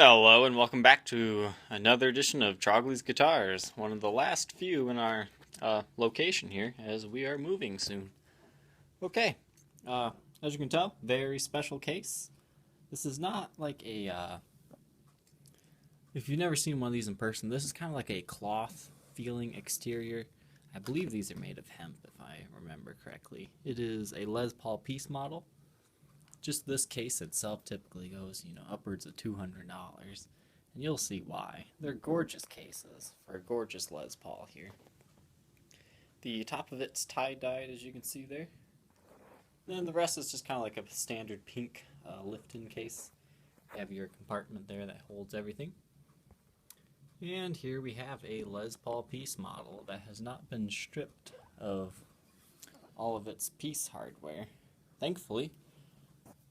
Hello and welcome back to another edition of Trogly's Guitars, one of the last few in our location here as we are moving soon. Okay, as you can tell, very special case. This is not like if you've never seen one of these in person, this is kind of like a cloth feeling exterior. I believe these are made of hemp if I remember correctly. It is a Les Paul piece model. Just this case itself typically goes, upwards of $200, and you'll see why. They're gorgeous cases for a gorgeous Les Paul here. The top of it's tie-dyed, as you can see there. Then the rest is just kind of like a standard pink lift-in case. You have your compartment there that holds everything. And here we have a Les Paul piece model that has not been stripped of all of its piece hardware, thankfully.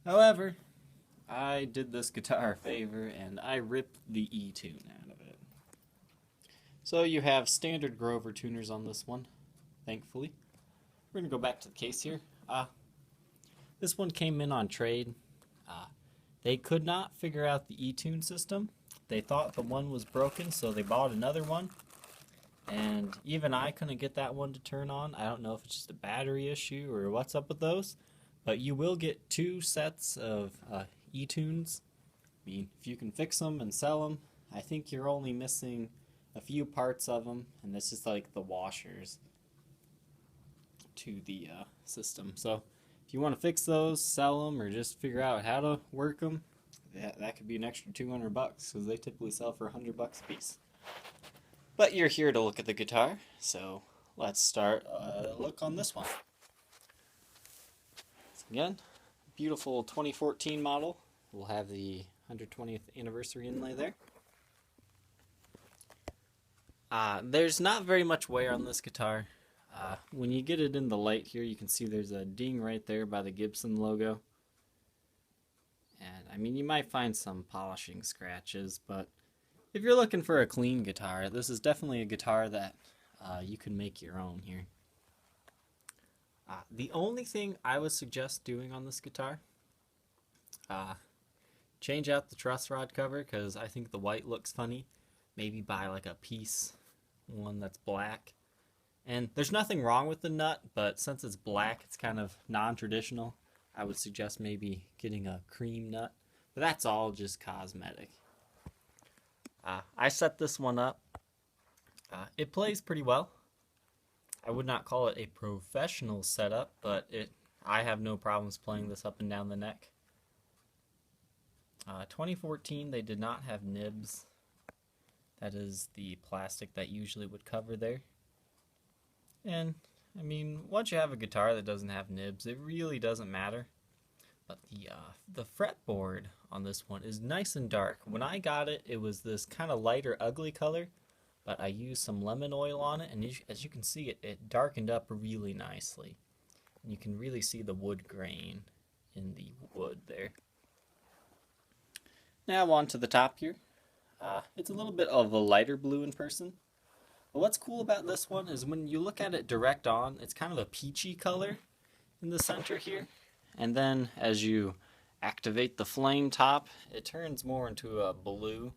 However, I did this guitar a favor and I ripped the E-tune out of it. So you have standard Grover tuners on this one, thankfully. We're going to go back to the case here. This one came in on trade. They could not figure out the E-tune system. They thought the one was broken, so they bought another one. And even I couldn't get that one to turn on. I don't know if it's just a battery issue or what's up with those. But you will get 2 sets of E-tunes. I mean, if you can fix them and sell them, I think you're only missing a few parts of them, and this is like the washers to the system. So if you want to fix those, sell them, or just figure out how to work them, that could be an extra $200 because they typically sell for $100 a piece. But you're here to look at the guitar, so let's start a look on this one. Again, beautiful 2014 model. We'll have the 120th anniversary inlay there. There's not very much wear on this guitar. When you get it in the light here, you can see there's a ding right there by the Gibson logo. And I mean, you might find some polishing scratches, but if you're looking for a clean guitar, this is definitely a guitar that you can make your own here. The only thing I would suggest doing on this guitar, change out the truss rod cover because I think the white looks funny. Maybe buy like a piece one that's black. And there's nothing wrong with the nut, but since it's black, it's kind of non-traditional. I would suggest maybe getting a cream nut, but that's all just cosmetic. I set this one up. It plays pretty well. I would not call it a professional setup, but I have no problems playing this up and down the neck. 2014, they did not have nibs. That is the plastic that usually would cover there. And, I mean, once you have a guitar that doesn't have nibs, it really doesn't matter. But the fretboard on this one is nice and dark. When I got it, it was this kind of lighter, ugly color. But I used some lemon oil on it, and as you can see, it darkened up really nicely. And you can really see the wood grain in the wood there. Now on to the top here. It's a little bit of a lighter blue in person. But what's cool about this one is when you look at it direct on, it's kind of a peachy color in the center here. And then as you activate the flame top, it turns more into a blue.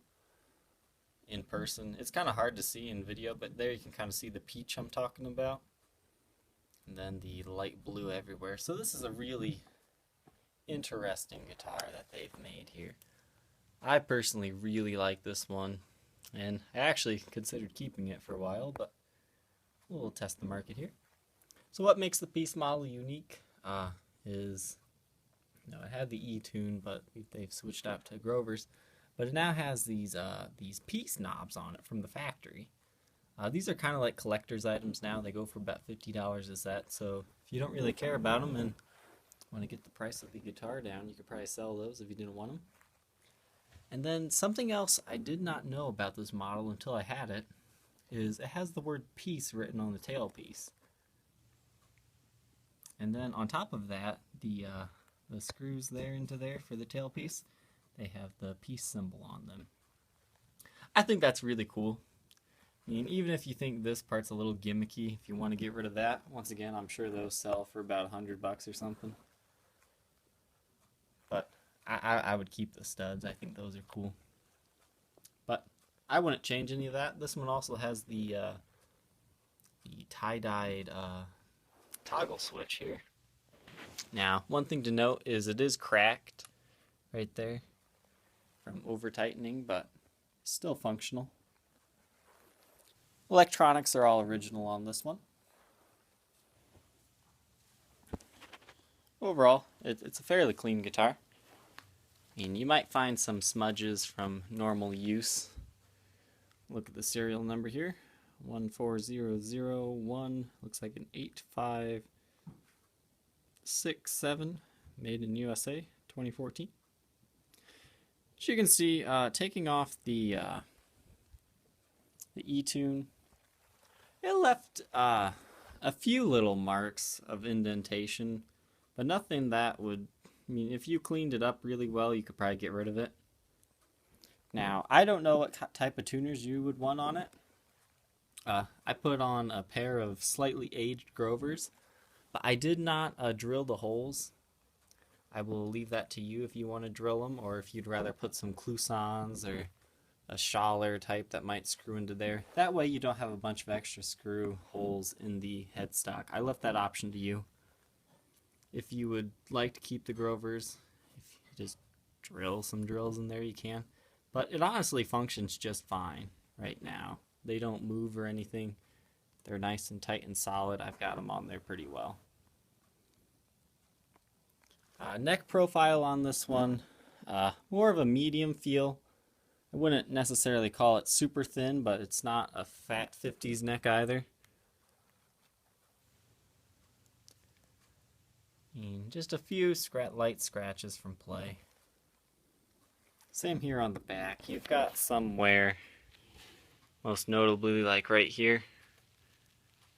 In person. It's kind of hard to see in video, but there you can kind of see the peach I'm talking about. And then the light blue everywhere. So this is a really interesting guitar that they've made here. I personally really like this one, and I actually considered keeping it for a while, but we'll test the market here. So what makes the piece model unique is, it had the E-tune, but they've switched out to Grovers. But it now has these piece knobs on it from the factory. These are kind of like collector's items now. They go for about $50 a set. So if you don't really care about them and want to get the price of the guitar down, you could probably sell those if you didn't want them. And then something else I did not know about this model until I had it is it has the word piece written on the tailpiece. And then on top of that, the screws there into there for the tailpiece, they have the peace symbol on them. I think that's really cool. I mean, even if you think this part's a little gimmicky, if you want to get rid of that, once again, I'm sure those sell for about $100 or something. But I would keep the studs. I think those are cool. But I wouldn't change any of that. This one also has the tie-dyed toggle switch here. Now, one thing to note is it is cracked right there from over-tightening, but still functional. Electronics are all original on this one. Overall, it's a fairly clean guitar. I mean, you might find some smudges from normal use. Look at the serial number here. 14001, looks like an 8567, made in USA, 2014. As you can see, taking off the E-tune, it left a few little marks of indentation, but nothing that would, I mean, if you cleaned it up really well, you could probably get rid of it. Now, I don't know what type of tuners you would want on it. I put on a pair of slightly aged Grovers, but I did not drill the holes. I will leave that to you if you want to drill them, or if you'd rather put some Clousons or a Schaller type that might screw into there. That way you don't have a bunch of extra screw holes in the headstock. I left that option to you. If you would like to keep the Grovers, if you just drill some drills in there, you can. But it honestly functions just fine right now. They don't move or anything. They're nice and tight and solid. I've got them on there pretty well. Neck profile on this one, more of a medium feel. I wouldn't necessarily call it super thin, but it's not a fat 50s neck either. And just a few light scratches from play. Same here on the back. You've got some wear, most notably like right here.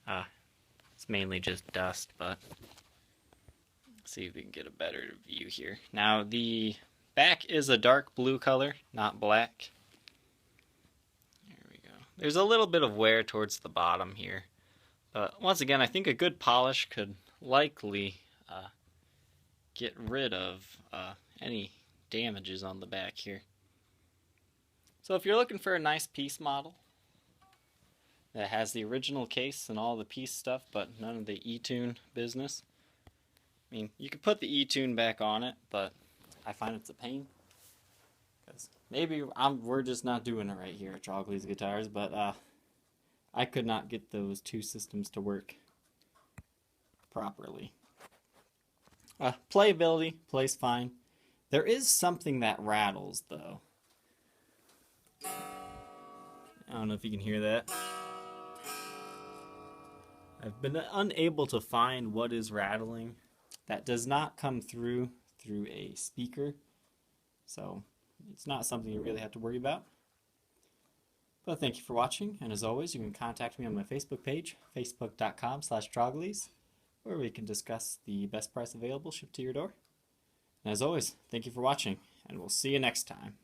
It's mainly just dust, but let's see if we can get a better view here. Now the back is a dark blue color, not black. There we go. There's a little bit of wear towards the bottom here, but once again, I think a good polish could likely get rid of any damages on the back here. So if you're looking for a nice piece model that has the original case and all the piece stuff, but none of the E-tune business, I mean, you could put the E-tune back on it, but I find it's a pain. Because maybe we're just not doing it right here at Trogly's Guitars, but I could not get those two systems to work properly. Playability, plays fine. There is something that rattles, though. I don't know if you can hear that. I've been unable to find what is rattling. That does not come through a speaker, so it's not something you really have to worry about. But thank you for watching, and as always, you can contact me on my Facebook page, facebook.com/Troglys, where we can discuss the best price available shipped to your door. And as always, thank you for watching, and we'll see you next time.